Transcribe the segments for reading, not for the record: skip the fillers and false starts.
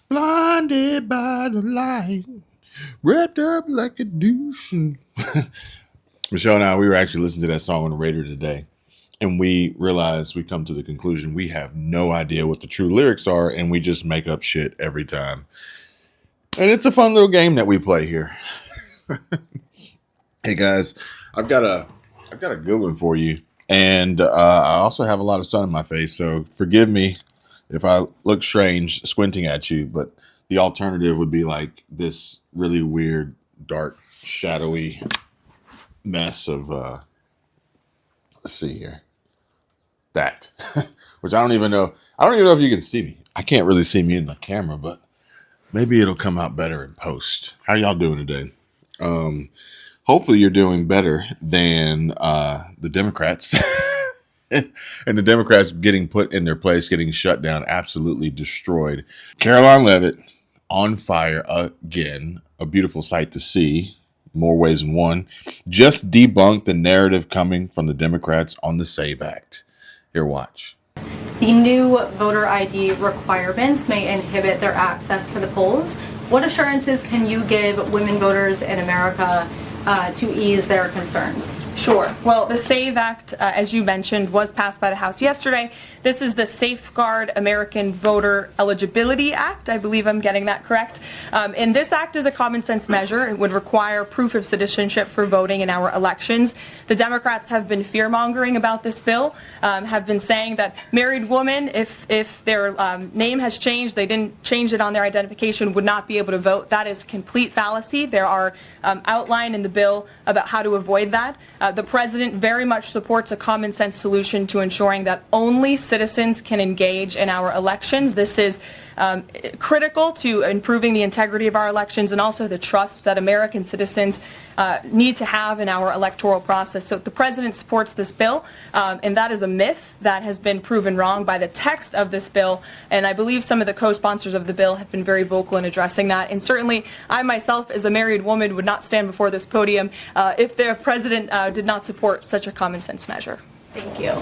Blinded by the light, wrapped up like a douche. Michelle and I, we were actually listening to that song on the radio today, and we realized we come to the conclusion we have no idea what the true lyrics are, and we just make up shit every time. And it's a fun little game that we play here. Hey guys, I've got a good one for you, and I also have a lot of sun in my face, so forgive me if I look strange squinting at you, but the alternative would be like this really weird, dark, shadowy mess of let's see here. That. Which I don't even know if you can see me. I can't really see me in the camera, but maybe it'll come out better in post. How y'all doing today? Hopefully you're doing better than the Democrats. And the Democrats getting put in their place, getting shut down, absolutely destroyed. Karoline Leavitt on fire again. A beautiful sight to see. More ways than one. Just debunked the narrative coming from the Democrats on the SAVE Act. Here, watch. The new voter ID requirements may inhibit their access to the polls. What assurances can you give women voters in America to ease their concerns? Sure. Well, the SAVE Act, as you mentioned, was passed by the House yesterday. This is the Safeguard American Voter Eligibility Act. I believe I'm getting that correct. And this act is a common sense measure. It would require proof of citizenship for voting in our elections. The Democrats have been fear-mongering about this bill, have been saying that married women, if their name has changed, they didn't change it on their identification, would not be able to vote. That is complete fallacy. There are outlined in the bill about how to avoid that. The president very much supports a common sense solution to ensuring that only citizens can engage in our elections. This is critical to improving the integrity of our elections and also the trust that American citizens need to have in our electoral process. So the president supports this bill, and that is a myth that has been proven wrong by the text of this bill. And I believe some of the co-sponsors of the bill have been very vocal in addressing that. And certainly I myself, as a married woman, would not stand before this podium if the president did not support such a common sense measure. Thank you.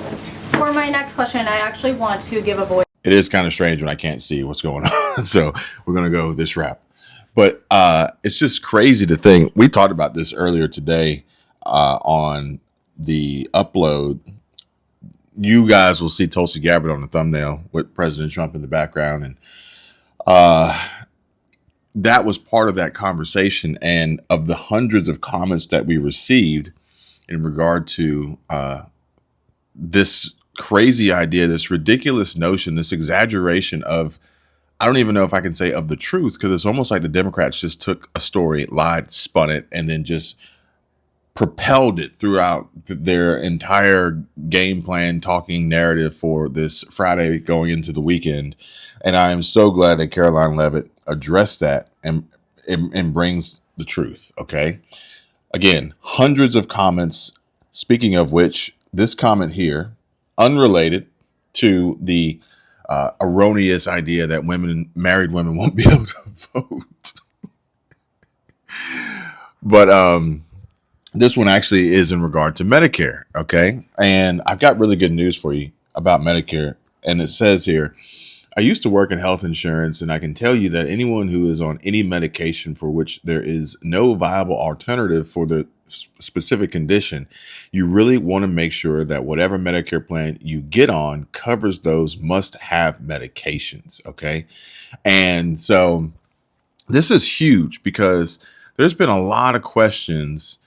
For my next question, I actually want to give a voice. It is kind of strange when I can't see what's going on. So we're going to go this route. But it's just crazy to think. We talked about this earlier today on the upload. You guys will see Tulsi Gabbard on the thumbnail with President Trump in the background. And that was part of that conversation. And of the hundreds of comments that we received in regard to this crazy idea, this ridiculous notion, this exaggeration of, I don't even know if I can say of the truth, because it's almost like the Democrats just took a story, lied, spun it, and then just propelled it throughout their entire game plan talking narrative for this Friday going into the weekend. And I am so glad that Karoline Leavitt addressed that and brings the truth. Okay. Again, hundreds of comments, speaking of which, this comment here, unrelated to the erroneous idea that married women won't be able to vote. But this one actually is in regard to Medicare. Okay. And I've got really good news for you about Medicare. And it says here, I used to work in health insurance, and I can tell you that anyone who is on any medication for which there is no viable alternative for the specific condition, you really want to make sure that whatever Medicare plan you get on covers those must-have medications. Okay. And so this is huge because there's been a lot of questions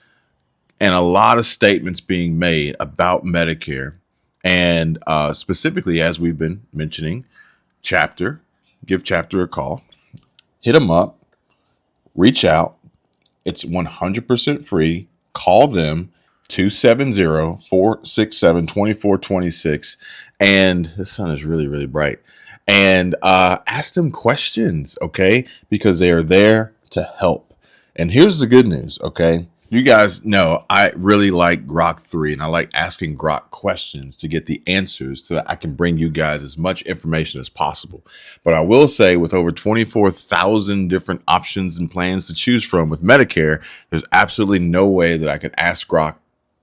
and a lot of statements being made about Medicare. And specifically, as we've been mentioning, give Chapter a call, hit them up, reach out. It's 100% free. Call them 270-467-2426. And the sun is really, really bright. And ask them questions, okay? Because they are there to help. And here's the good news, okay? You guys know I really like Grok 3, and I like asking Grok questions to get the answers so that I can bring you guys as much information as possible. But I will say, with over 24,000 different options and plans to choose from with Medicare, there's absolutely no way that I could ask Grok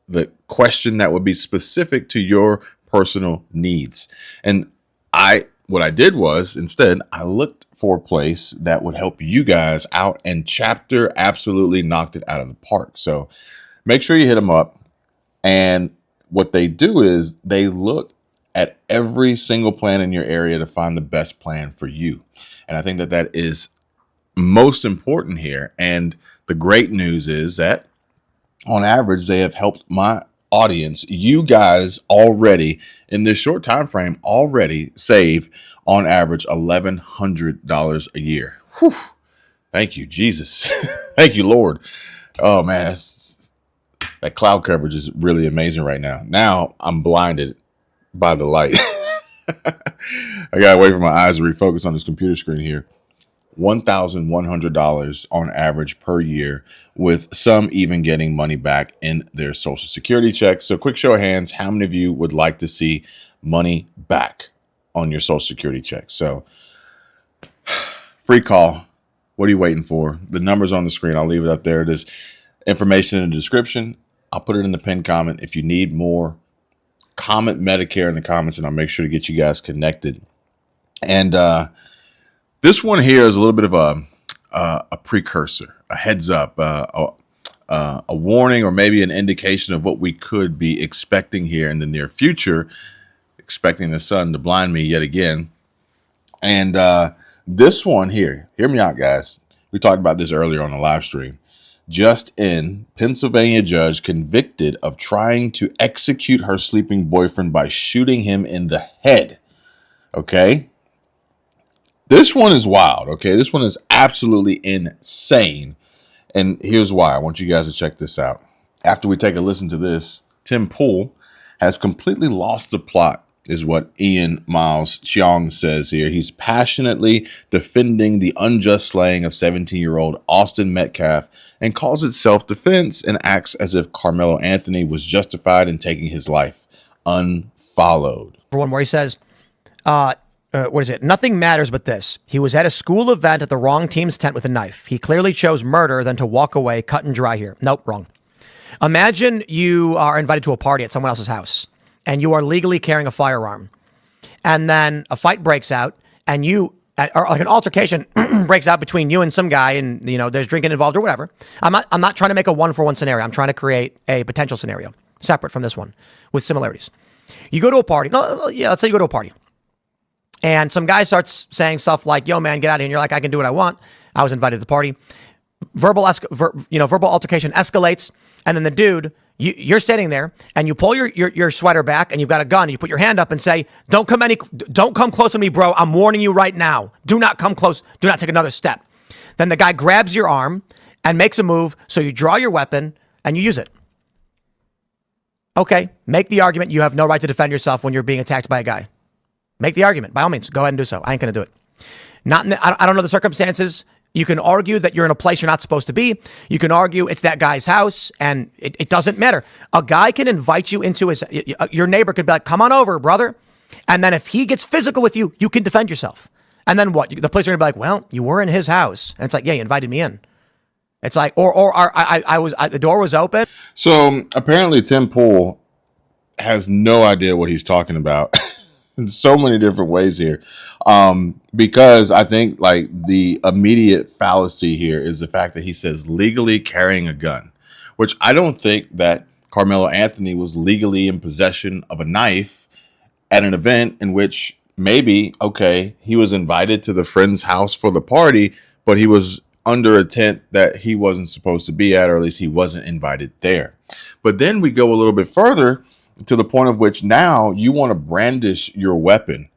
the question that would be specific to your personal needs. And I what I did was instead I looked for a place that would help you guys out, and Chapter absolutely knocked it out of the park. So make sure you hit them up. And what they do is they look at every single plan in your area to find the best plan for you. And I think that that is most important here. And the great news is that on average, they have helped my audience, you guys, already in this short time frame, already save on average $1,100 a year. Whew. Thank you, Jesus. Thank you, Lord. Oh man, that cloud coverage is really amazing right now. Now I'm blinded by the light. I gotta wait for my eyes to refocus on this computer screen here. $1,100 on average per year, with some even getting money back in their Social Security checks. So quick show of hands, how many of you would like to see money back on your Social Security check? So free call. What are you waiting for? The number's on the screen. I'll leave it up there. There's information in the description. I'll put it in the pinned comment. If you need more, comment Medicare in the comments, and I'll make sure to get you guys connected. And this one here is a little bit of a precursor, a heads up, a warning, or maybe an indication of what we could be expecting here in the near future, expecting the sun to blind me yet again. And this one here, hear me out, guys. We talked about this earlier on the live stream. Just in, Pennsylvania judge convicted of trying to execute her sleeping boyfriend by shooting him in the head. Okay. This one is wild. Okay. This one is absolutely insane. And here's why. I want you guys to check this out. After we take a listen to this, Tim Pool has completely lost the plot, is what Ian Miles Cheong says here. He's passionately defending the unjust slaying of 17-year-old Austin Metcalf and calls it self-defense and acts as if Carmelo Anthony was justified in taking his life. Unfollowed. One where he says, what is it? Nothing matters but this. He was at a school event at the wrong team's tent with a knife. He clearly chose murder than to walk away, cut and dry here. Nope, wrong. Imagine you are invited to a party at someone else's house and you are legally carrying a firearm. And then a fight breaks out and or like an altercation breaks out between you and some guy, and there's drinking involved or whatever. I'm not trying to make a 1-for-1 scenario. I'm trying to create a potential scenario separate from this one with similarities. You go to a party. Let's say you go to a party. And some guy starts saying stuff like, yo, man, get out of here. And you're like, I can do what I want. I was invited to the party. Verbal altercation escalates. And then the dude, you're standing there and you pull your sweater back and you've got a gun. And you put your hand up and say, don't come close to me, bro. I'm warning you right now. Do not come close. Do not take another step. Then the guy grabs your arm and makes a move. So you draw your weapon and you use it. Okay. Make the argument. You have no right to defend yourself when you're being attacked by a guy. Make the argument. By all means, go ahead and do so. I ain't going to do it. I don't know the circumstances. You can argue that you're in a place you're not supposed to be. You can argue it's that guy's house, and it doesn't matter. A guy can invite you into your neighbor could be like, come on over, brother. And then if he gets physical with you, you can defend yourself. And then what? The police are going to be like, well, you were in his house. And it's like, yeah, you invited me in. It's like, the door was open. So apparently Tim Pool has no idea what he's talking about. In so many different ways here, because I think like the immediate fallacy here is the fact that he says legally carrying a gun, which I don't think that Carmelo Anthony was legally in possession of a knife at an event in which maybe, okay, he was invited to the friend's house for the party, but he was under a tent that he wasn't supposed to be at, or at least he wasn't invited there. But then we go a little bit further to the point of which now you want to brandish your weapon,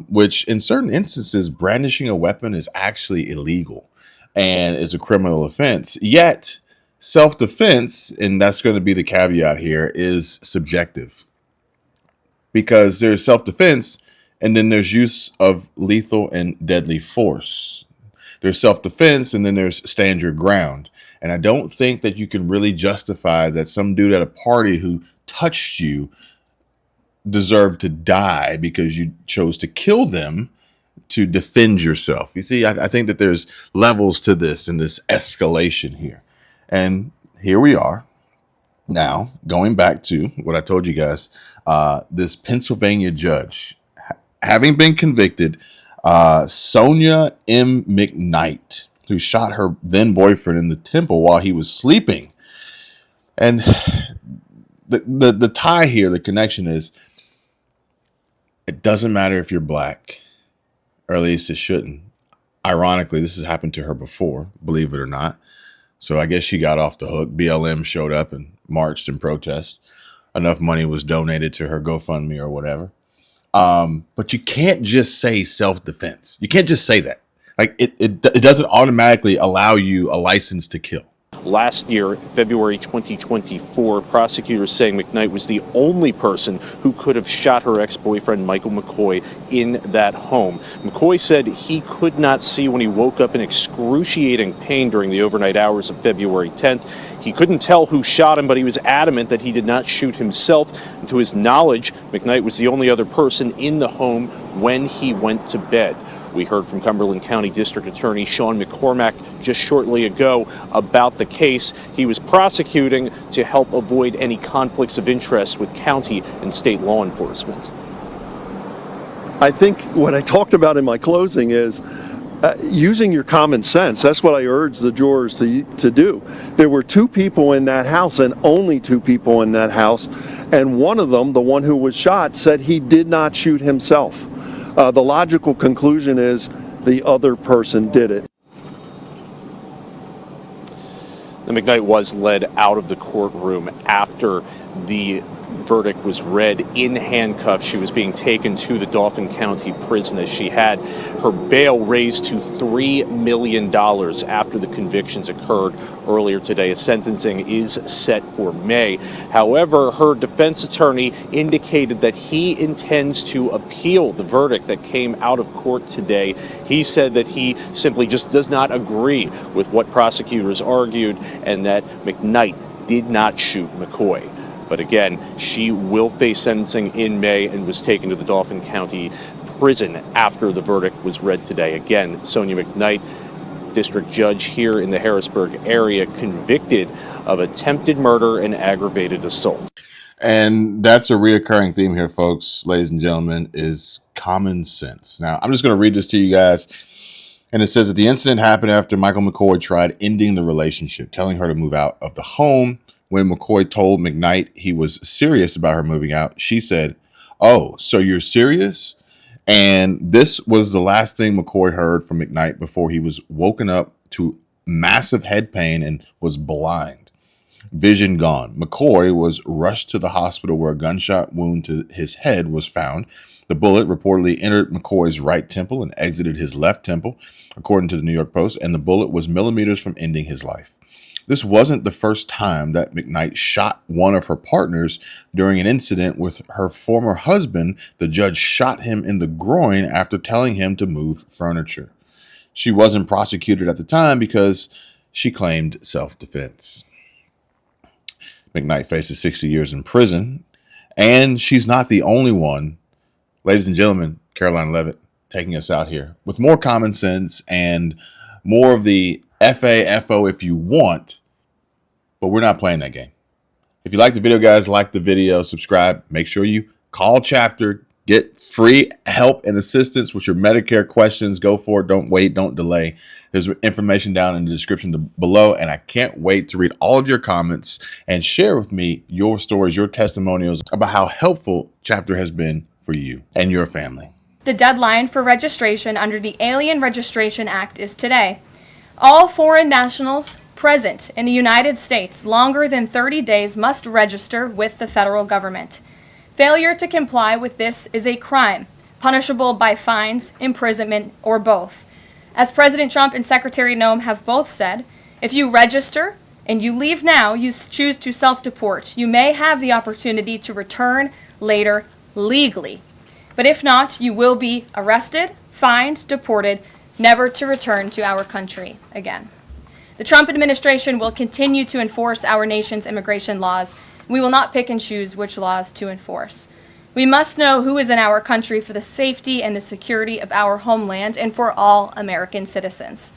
which in certain instances, brandishing a weapon is actually illegal and is a criminal offense. Yet self-defense, and that's going to be the caveat here, is subjective, because there's self-defense and then there's use of lethal and deadly force. There's self-defense and then there's stand your ground. And I don't think that you can really justify that some dude at a party who touched you deserve to die because you chose to kill them to defend yourself. You see, I think that there's levels to this and this escalation here. And here we are now going back to what I told you guys. This Pennsylvania judge having been convicted, Sonia M. McKnight, who shot her then boyfriend in the temple while he was sleeping. And the tie here, the connection is, it doesn't matter if you're black, or at least it shouldn't. Ironically, this has happened to her before, believe it or not. So I guess she got off the hook. BLM showed up and marched in protest. Enough money was donated to her GoFundMe or whatever. But you can't just say self-defense. You can't just say that. Like it doesn't automatically allow you a license to kill. Last year, February 2024, prosecutors saying McKnight was the only person who could have shot her ex-boyfriend, Michael McCoy, in that home. McCoy said he could not see when he woke up in excruciating pain during the overnight hours of February 10th. He couldn't tell who shot him, but he was adamant that he did not shoot himself. And to his knowledge, McKnight was the only other person in the home when he went to bed. We heard from Cumberland County District Attorney Sean McCormack just shortly ago about the case. He was prosecuting to help avoid any conflicts of interest with county and state law enforcement. I think what I talked about in my closing is using your common sense. That's what I urge the jurors to do. There were two people in that house, and only two people in that house, and one of them, the one who was shot, said he did not shoot himself. The logical conclusion is the other person did it. The McKnight was led out of the courtroom after the verdict was read in handcuffs. She was being taken to the Dauphin County prison as she had her bail raised to $3 million after the convictions occurred earlier today. A sentencing is set for May. However, her defense attorney indicated that he intends to appeal the verdict that came out of court today. He said that he simply just does not agree with what prosecutors argued and that McKnight did not shoot McCoy. But again, she will face sentencing in May and was taken to the Dauphin County prison after the verdict was read today. Again, Sonia McKnight, district judge here in the Harrisburg area, convicted of attempted murder and aggravated assault. And that's a reoccurring theme here, folks, ladies and gentlemen, is common sense. Now, I'm just going to read this to you guys. And it says that the incident happened after Michael McCoy tried ending the relationship, telling her to move out of the home. When McCoy told McKnight he was serious about her moving out, she said, "Oh, so you're serious?" And this was the last thing McCoy heard from McKnight before he was woken up to massive head pain and was blind. Vision gone. McCoy was rushed to the hospital where a gunshot wound to his head was found. The bullet reportedly entered McCoy's right temple and exited his left temple, according to the New York Post, and the bullet was millimeters from ending his life. This wasn't the first time that McKnight shot one of her partners. During an incident with her former husband, the judge shot him in the groin after telling him to move furniture. She wasn't prosecuted at the time because she claimed self-defense. McKnight faces 60 years in prison, and she's not the only one. Ladies and gentlemen, Karoline Leavitt taking us out here with more common sense and more of the FAFO if you want, but we're not playing that game. If you like the video, guys, like the video, subscribe, make sure you call Chapter, get free help and assistance with your Medicare questions. Go for it. Don't wait. Don't delay. There's information down in the description below, and I can't wait to read all of your comments and share with me your stories, your testimonials about how helpful Chapter has been for you and your family. The deadline for registration under the Alien Registration Act is today. All foreign nationals present in the United States longer than 30 days must register with the federal government. Failure to comply with this is a crime, punishable by fines, imprisonment, or both. As President Trump and Secretary Noem have both said, if you register and you leave now, you choose to self-deport. You may have the opportunity to return later legally. But if not, you will be arrested, fined, deported, never to return to our country again. The Trump administration will continue to enforce our nation's immigration laws. We will not pick and choose which laws to enforce. We must know who is in our country for the safety and the security of our homeland and for all American citizens.